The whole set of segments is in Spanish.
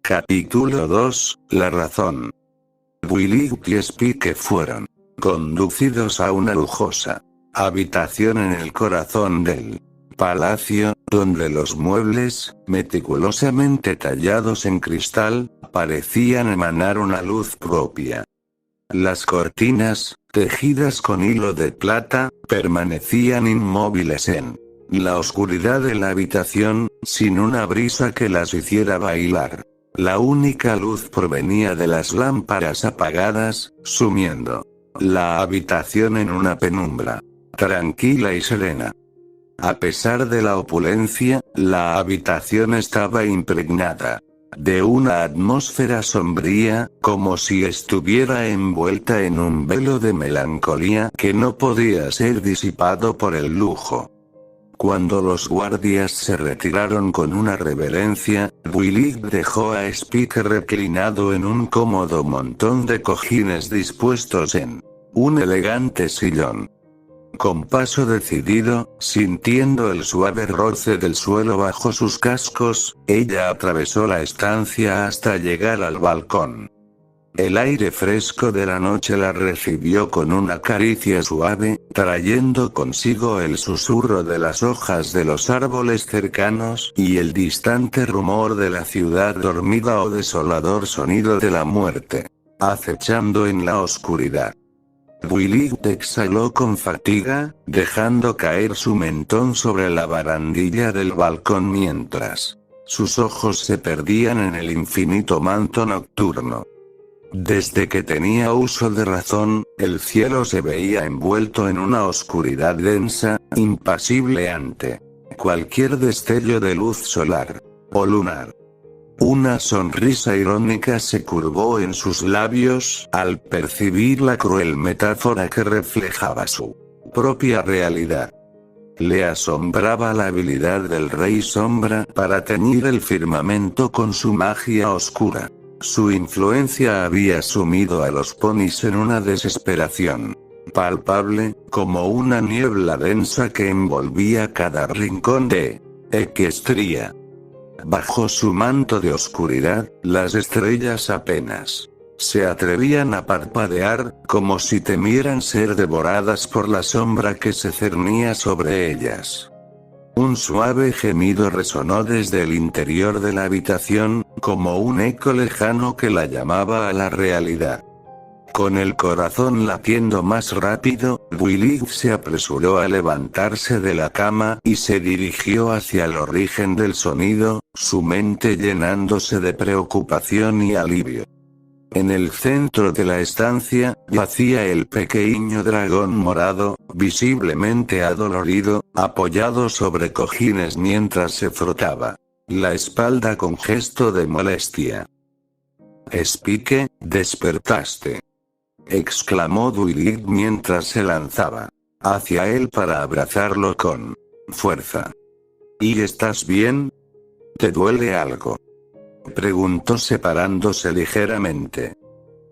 Capítulo 2, La razón. Willy y Spike fueron conducidos a una lujosa habitación en el corazón del palacio, donde los muebles, meticulosamente tallados en cristal, parecían emanar una luz propia. Las cortinas, tejidas con hilo de plata, permanecían inmóviles en la oscuridad de la habitación, sin una brisa que las hiciera bailar. La única luz provenía de las lámparas apagadas, sumiendo la habitación en una penumbra tranquila y serena. A pesar de la opulencia, la habitación estaba impregnada de una atmósfera sombría, como si estuviera envuelta en un velo de melancolía que no podía ser disipado por el lujo. Cuando los guardias se retiraron con una reverencia, Willy dejó a Spike reclinado en un cómodo montón de cojines dispuestos en un elegante sillón. Con paso decidido, sintiendo el suave roce del suelo bajo sus cascos, ella atravesó la estancia hasta llegar al balcón. El aire fresco de la noche la recibió con una caricia suave, trayendo consigo el susurro de las hojas de los árboles cercanos y el distante rumor de la ciudad dormida o desolador sonido de la muerte, acechando en la oscuridad. Willy exhaló con fatiga, dejando caer su mentón sobre la barandilla del balcón mientras sus ojos se perdían en el infinito manto nocturno. Desde que tenía uso de razón, el cielo se veía envuelto en una oscuridad densa, impasible ante cualquier destello de luz solar o lunar. Una sonrisa irónica se curvó en sus labios al percibir la cruel metáfora que reflejaba su propia realidad. Le asombraba la habilidad del Rey Sombra para teñir el firmamento con su magia oscura. Su influencia había sumido a los ponis en una desesperación palpable, como una niebla densa que envolvía cada rincón de Equestria. Bajo su manto de oscuridad, las estrellas apenas se atrevían a parpadear, como si temieran ser devoradas por la sombra que se cernía sobre ellas. Un suave gemido resonó desde el interior de la habitación, como un eco lejano que la llamaba a la realidad. Con el corazón latiendo más rápido, Willy se apresuró a levantarse de la cama y se dirigió hacia el origen del sonido, su mente llenándose de preocupación y alivio. En el centro de la estancia, yacía el pequeño dragón morado, visiblemente adolorido, apoyado sobre cojines mientras se frotaba la espalda con gesto de molestia. «Spike, despertaste», exclamó Willy mientras se lanzaba hacia él para abrazarlo con fuerza. «¿Y estás bien? ¿Te duele algo?», preguntó separándose ligeramente.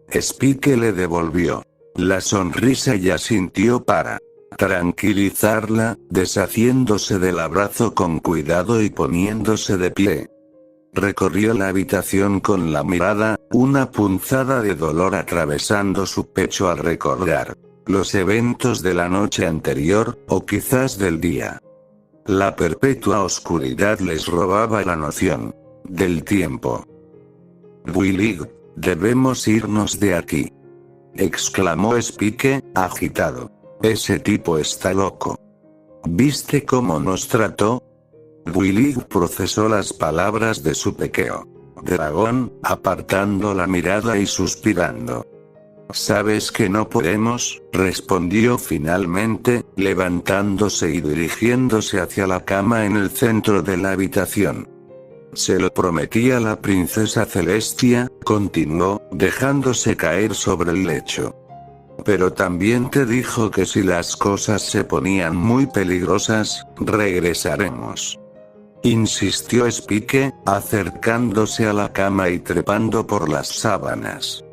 Spike le devolvió la sonrisa y asintió para tranquilizarla, deshaciéndose del abrazo con cuidado y poniéndose de pie. Recorrió la habitación con la mirada, una punzada de dolor atravesando su pecho al recordar los eventos de la noche anterior, o quizás del día. La perpetua oscuridad les robaba la noción del tiempo. «Willy, debemos irnos de aquí», exclamó Spike, agitado. «Ese tipo está loco. ¿Viste cómo nos trató?». Willy procesó las palabras de su pequeño dragón, apartando la mirada y suspirando. «¿Sabes que no podemos?», respondió finalmente, levantándose y dirigiéndose hacia la cama en el centro de la habitación. «Se lo prometí a la princesa Celestia», continuó, dejándose caer sobre el lecho. «Pero también te dijo que si las cosas se ponían muy peligrosas, regresaremos», insistió Spike, acercándose a la cama y trepando por las sábanas.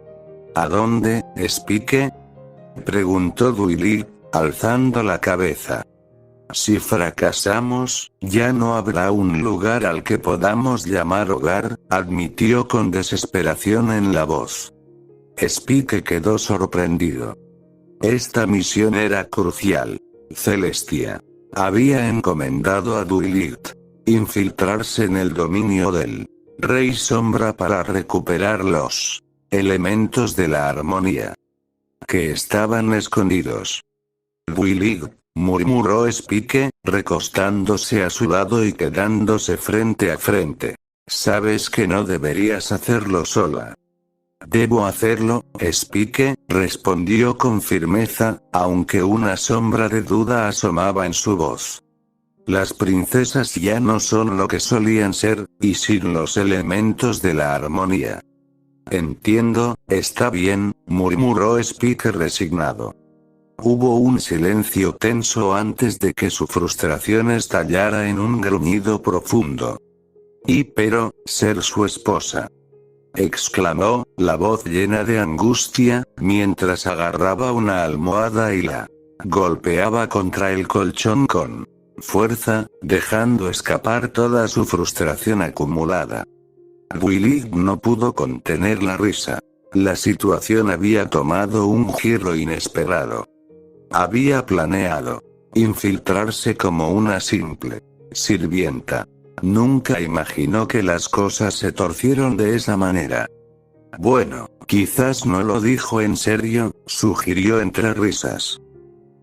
«¿A dónde, Spike?», preguntó Willy, alzando la cabeza. Si fracasamos, ya no habrá un lugar al que podamos llamar hogar, admitió con desesperación en la voz. Spike quedó sorprendido. Esta misión era crucial. Celestia había encomendado a Duilit infiltrarse en el dominio del Rey Sombra para recuperar los elementos de la armonía que estaban escondidos. Duilit, murmuró Spike, recostándose a su lado y quedándose frente a frente. Sabes que no deberías hacerlo sola. Debo hacerlo, Spike, respondió con firmeza, aunque una sombra de duda asomaba en su voz. Las princesas ya no son lo que solían ser, y sin los elementos de la armonía. Entiendo, está bien, murmuró Spike resignado. Hubo un silencio tenso antes de que su frustración estallara en un gruñido profundo. Pero, ser su esposa, exclamó, la voz llena de angustia, mientras agarraba una almohada y la golpeaba contra el colchón con fuerza, dejando escapar toda su frustración acumulada. Duilit no pudo contener la risa. La situación había tomado un giro inesperado. Había planeado infiltrarse como una simple sirvienta. Nunca imaginó que las cosas se torcieron de esa manera. Bueno, quizás no lo dijo en serio, sugirió entre risas.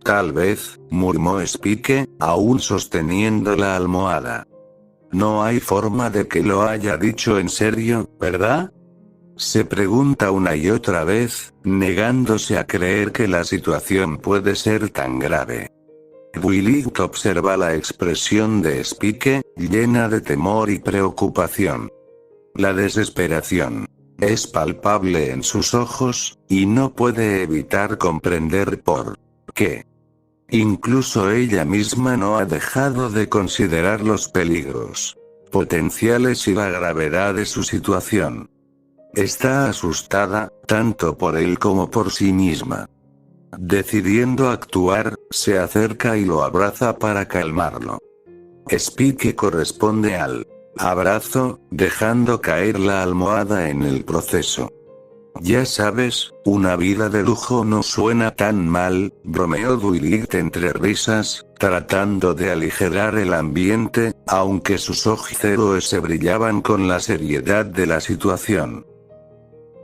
Tal vez, murmuró Spike, aún sosteniendo la almohada. No hay forma de que lo haya dicho en serio, ¿verdad? Se pregunta una y otra vez, negándose a creer que la situación puede ser tan grave. Duilit observa la expresión de Spike, llena de temor y preocupación. La desesperación es palpable en sus ojos, y no puede evitar comprender por qué. Incluso ella misma no ha dejado de considerar los peligros potenciales y la gravedad de su situación. Está asustada, tanto por él como por sí misma. Decidiendo actuar, se acerca y lo abraza para calmarlo. Spike corresponde al abrazo, dejando caer la almohada en el proceso. Ya sabes, una vida de lujo no suena tan mal, bromeó Duilit entre risas, tratando de aligerar el ambiente, aunque sus ojitos se brillaban con la seriedad de la situación.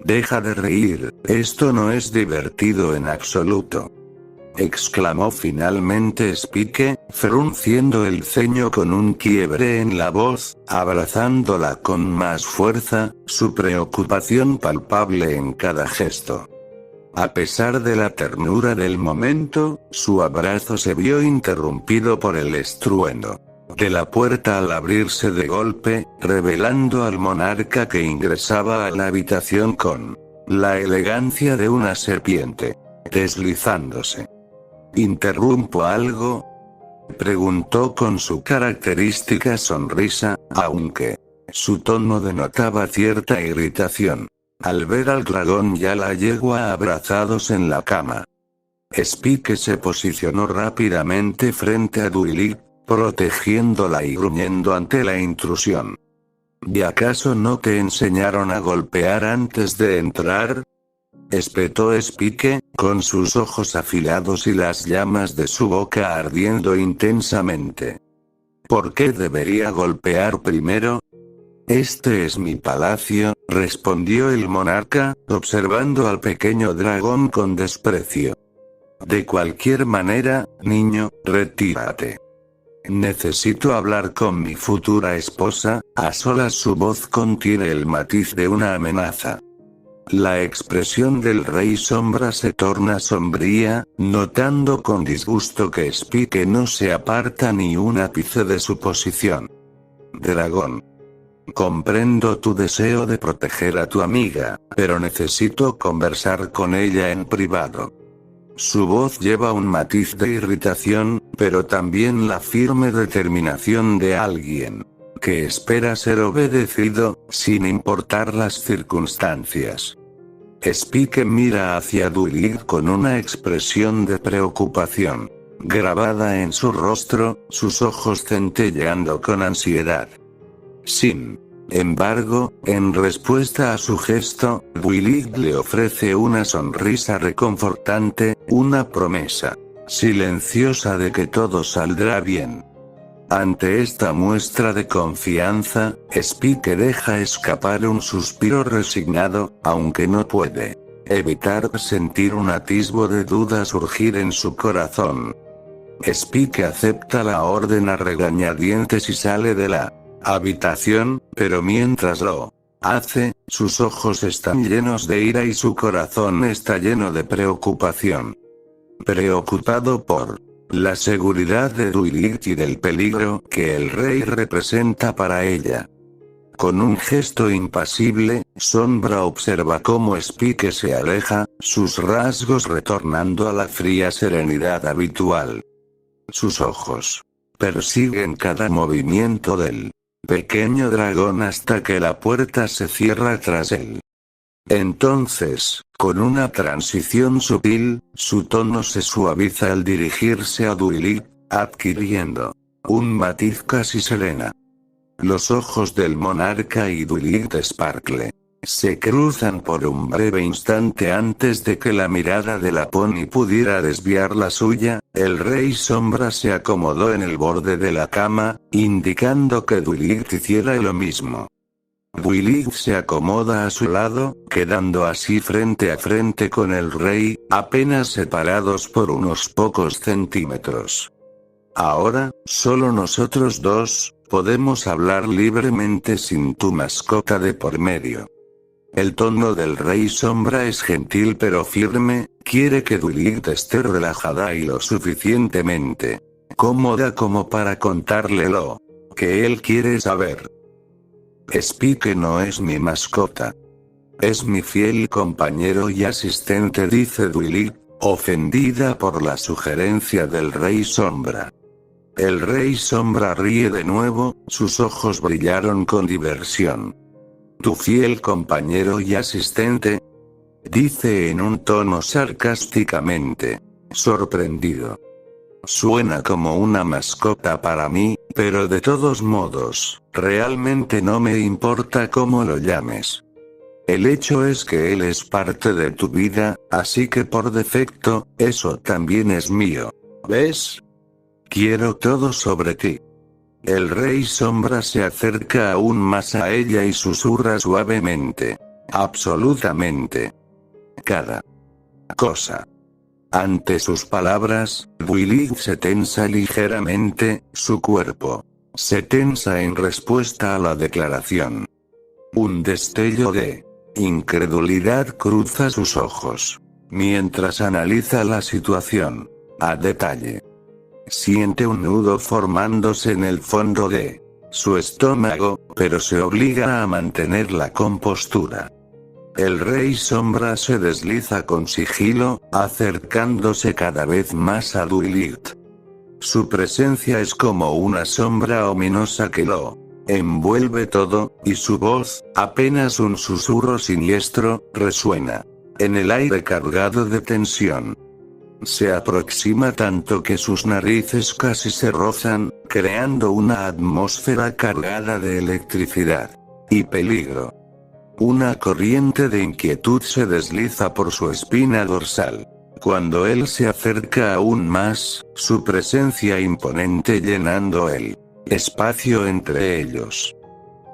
Deja de reír, esto no es divertido en absoluto, exclamó finalmente Spike, frunciendo el ceño con un quiebre en la voz, abrazándola con más fuerza, su preocupación palpable en cada gesto. A pesar de la ternura del momento, su abrazo se vio interrumpido por el estruendo de la puerta al abrirse de golpe, revelando al monarca que ingresaba a la habitación con la elegancia de una serpiente, deslizándose. ¿Interrumpo algo?, preguntó con su característica sonrisa, aunque su tono denotaba cierta irritación al ver al dragón y a la yegua abrazados en la cama. Spike se posicionó rápidamente frente a Duilit, protegiéndola y gruñendo ante la intrusión. ¿Y acaso no te enseñaron a golpear antes de entrar?, espetó Spike, con sus ojos afilados y las llamas de su boca ardiendo intensamente. ¿Por qué debería golpear primero? Este es mi palacio, respondió el monarca, observando al pequeño dragón con desprecio. De cualquier manera, niño, retírate. Necesito hablar con mi futura esposa. A solas su voz contiene el matiz de una amenaza. La expresión del Rey Sombra se torna sombría, notando con disgusto que Spike no se aparta ni un ápice de su posición. Dragón. Comprendo tu deseo de proteger a tu amiga, pero necesito conversar con ella en privado. Su voz lleva un matiz de irritación, pero también la firme determinación de alguien que espera ser obedecido, sin importar las circunstancias. Spike mira hacia Duilit con una expresión de preocupación. grabada en su rostro, sus ojos centelleando con ansiedad. Sin embargo, en respuesta a su gesto, Willig le ofrece una sonrisa reconfortante, una promesa silenciosa de que todo saldrá bien. Ante esta muestra de confianza, Spike deja escapar un suspiro resignado, aunque no puede evitar sentir un atisbo de duda surgir en su corazón. Spike acepta la orden a regañadientes y sale de la habitación, pero mientras lo hace, sus ojos están llenos de ira y su corazón está lleno de preocupación. Preocupado por la seguridad de Dwight y del peligro que el rey representa para ella. Con un gesto impasible, Sombra observa cómo Spike se aleja, sus rasgos retornando a la fría serenidad habitual. Sus ojos persiguen cada movimiento del pequeño dragón hasta que la puerta se cierra tras él. Entonces, con una transición sutil, su tono se suaviza al dirigirse a Dwight, adquiriendo un matiz casi serena. Los ojos del monarca y Dwight Sparkle se cruzan por un breve instante antes de que la mirada de la pony pudiera desviar la suya. El rey Sombra se acomodó en el borde de la cama, indicando que Dwight hiciera lo mismo. Dwight se acomoda a su lado, quedando así frente a frente con el rey, apenas separados por unos pocos centímetros. Ahora, solo nosotros dos podemos hablar libremente sin tu mascota de por medio. El tono del rey Sombra es gentil pero firme, quiere que Dwight esté relajada y lo suficientemente cómoda como para contarle lo que él quiere saber. Spike no es mi mascota. Es mi fiel compañero y asistente, dice Dwight, ofendida por la sugerencia del rey Sombra. El rey Sombra ríe de nuevo, sus ojos brillaron con diversión. Tu fiel compañero y asistente, dice en un tono sarcásticamente sorprendido. Suena como una mascota para mí, pero de todos modos, realmente no me importa cómo lo llames. El hecho es que él es parte de tu vida, así que por defecto, eso también es mío. ¿Ves? Quiero todo sobre ti. El rey Sombra se acerca aún más a ella y susurra suavemente. Absolutamente. Cada cosa. Ante sus palabras, Dwight se tensa ligeramente, su cuerpo se tensa en respuesta a la declaración. Un destello de incredulidad cruza sus ojos, mientras analiza la situación a detalle. Siente un nudo formándose en el fondo de su estómago, pero se obliga a mantener la compostura. El rey Sombra se desliza con sigilo, acercándose cada vez más a Dwight. Su presencia es como una sombra ominosa que lo envuelve todo, y su voz, apenas un susurro siniestro, resuena en el aire cargado de tensión. Se aproxima tanto que sus narices casi se rozan, creando una atmósfera cargada de electricidad y peligro. Una corriente de inquietud se desliza por su espina dorsal. Cuando él se acerca aún más, su presencia imponente llenando el espacio entre ellos.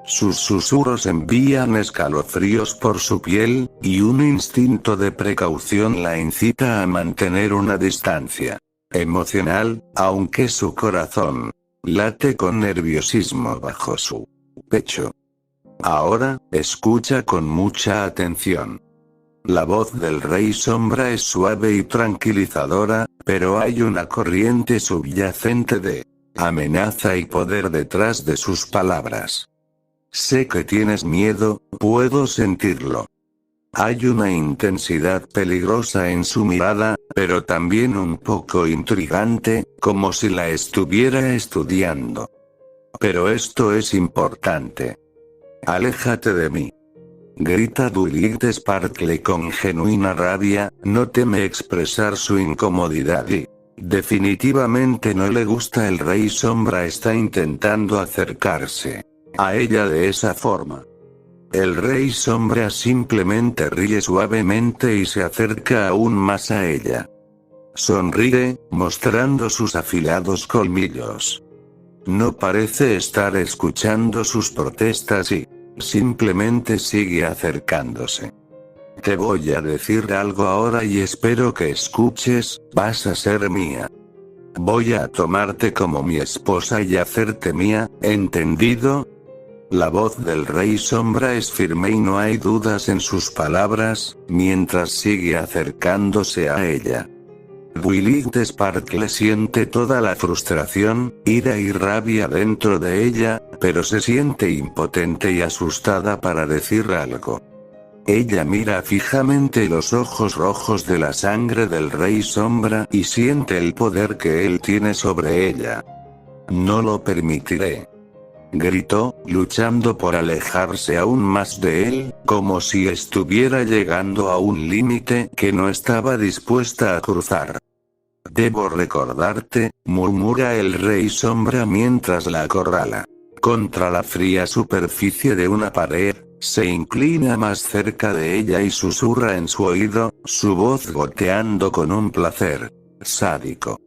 Sus susurros envían escalofríos por su piel, y un instinto de precaución la incita a mantener una distancia emocional, aunque su corazón late con nerviosismo bajo su pecho. Ahora, escucha con mucha atención. La voz del rey Sombra es suave y tranquilizadora, pero hay una corriente subyacente de amenaza y poder detrás de sus palabras. Sé que tienes miedo, puedo sentirlo. Hay una intensidad peligrosa en su mirada, pero también un poco intrigante, como si la estuviera estudiando. Pero esto es importante. Aléjate de mí. Grita Dwight Sparkle con genuina rabia, no teme expresar su incomodidad y Definitivamente no le gusta. El Rey Sombra está intentando acercarse a ella de esa forma. El Rey Sombra simplemente ríe suavemente y se acerca aún más a ella. Sonríe, mostrando sus afilados colmillos. No parece estar escuchando sus protestas y simplemente sigue acercándose. Te voy a decir algo ahora y espero que escuches, vas a ser mía. Voy a tomarte como mi esposa y hacerte mía, ¿entendido? La voz del Rey Sombra es firme y no hay dudas en sus palabras, mientras sigue acercándose a ella. Twilight Sparkle siente toda la frustración, ira y rabia dentro de ella, pero se siente impotente y asustada para decir algo. Ella mira fijamente los ojos rojos de la sangre del Rey Sombra y siente el poder que él tiene sobre ella. No lo permitiré. Gritó, luchando por alejarse aún más de él, como si estuviera llegando a un límite que no estaba dispuesta a cruzar. Debo recordarte, murmura el Rey Sombra mientras la acorrala contra la fría superficie de una pared. Se inclina más cerca de ella y susurra en su oído, su voz goteando con un placer sádico.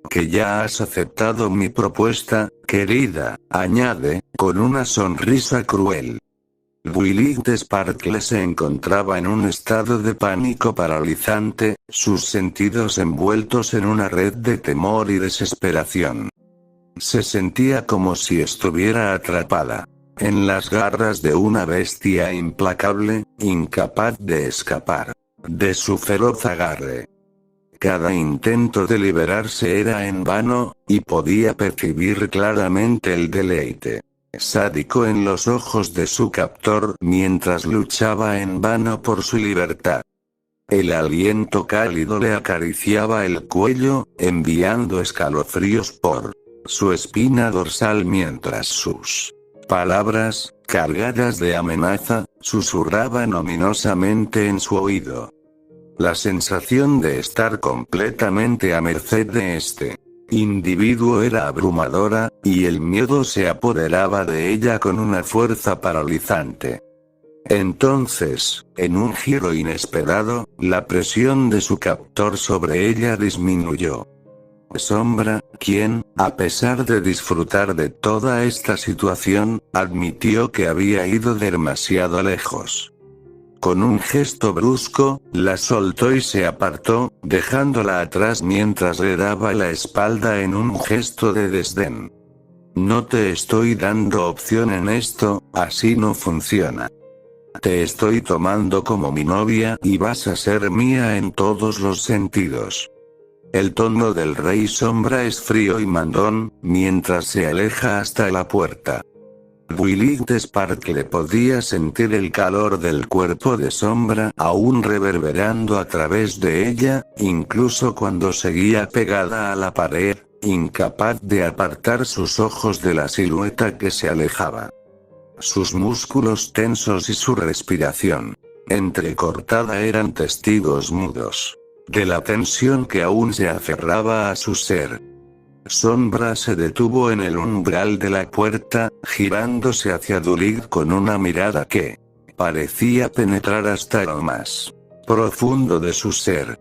Que ya has aceptado mi propuesta, querida, añade, con una sonrisa cruel. Twilight Sparkle se encontraba en un estado de pánico paralizante, sus sentidos envueltos en una red de temor y desesperación. Se sentía como si estuviera atrapada en las garras de una bestia implacable, incapaz de escapar de su feroz agarre. Cada intento de liberarse era en vano, y podía percibir claramente el deleite sádico en los ojos de su captor mientras luchaba en vano por su libertad. El aliento cálido le acariciaba el cuello, enviando escalofríos por su espina dorsal mientras sus palabras, cargadas de amenaza, susurraban ominosamente en su oído. La sensación de estar completamente a merced de este individuo era abrumadora, y el miedo se apoderaba de ella con una fuerza paralizante. Entonces, en un giro inesperado, la presión de su captor sobre ella disminuyó. Sombra, quien, a pesar de disfrutar de toda esta situación, admitió que había ido demasiado lejos. Con un gesto brusco, la soltó y se apartó, dejándola atrás mientras le daba la espalda en un gesto de desdén. No te estoy dando opción en esto, así no funciona. Te estoy tomando como mi novia y vas a ser mía en todos los sentidos. El tono del Rey Sombra es frío y mandón, mientras se aleja hasta la puerta. Twilight Sparkle podía sentir el calor del cuerpo de Sombra aún reverberando a través de ella, incluso cuando seguía pegada a la pared, incapaz de apartar sus ojos de la silueta que se alejaba. Sus músculos tensos y su respiración entrecortada eran testigos mudos de la tensión que aún se aferraba a su ser. Sombra se detuvo en el umbral de la puerta, girándose hacia Twilight con una mirada que parecía penetrar hasta lo más profundo de su ser.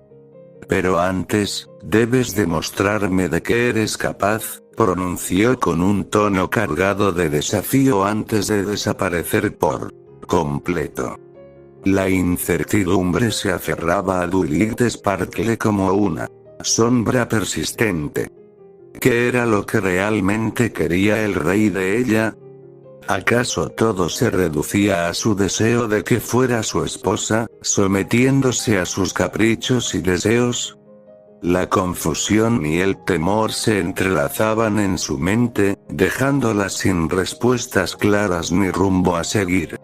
Pero antes, debes demostrarme de qué eres capaz, pronunció con un tono cargado de desafío antes de desaparecer por completo. La incertidumbre se aferraba a Twilight Sparkle como una sombra persistente. ¿Qué era lo que realmente quería el rey de ella? ¿Acaso todo se reducía a su deseo de que fuera su esposa, sometiéndose a sus caprichos y deseos? La confusión y el temor se entrelazaban en su mente, dejándola sin respuestas claras ni rumbo a seguir.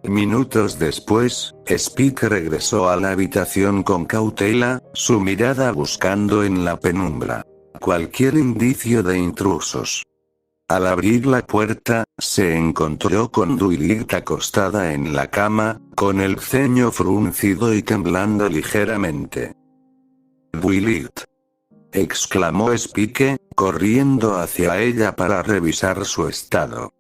Minutos después, Spike regresó a la habitación con cautela, su mirada buscando en la penumbra cualquier indicio de intrusos. Al abrir la puerta, se encontró con Twilight acostada en la cama, con el ceño fruncido y temblando ligeramente. Twilight. exclamó Spike, corriendo hacia ella para revisar su estado.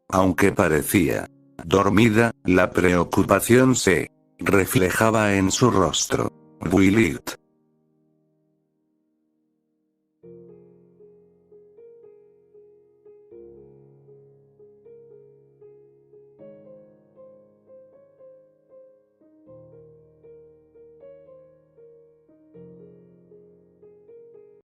Aunque parecía dormida, la preocupación se reflejaba en su rostro. Willit,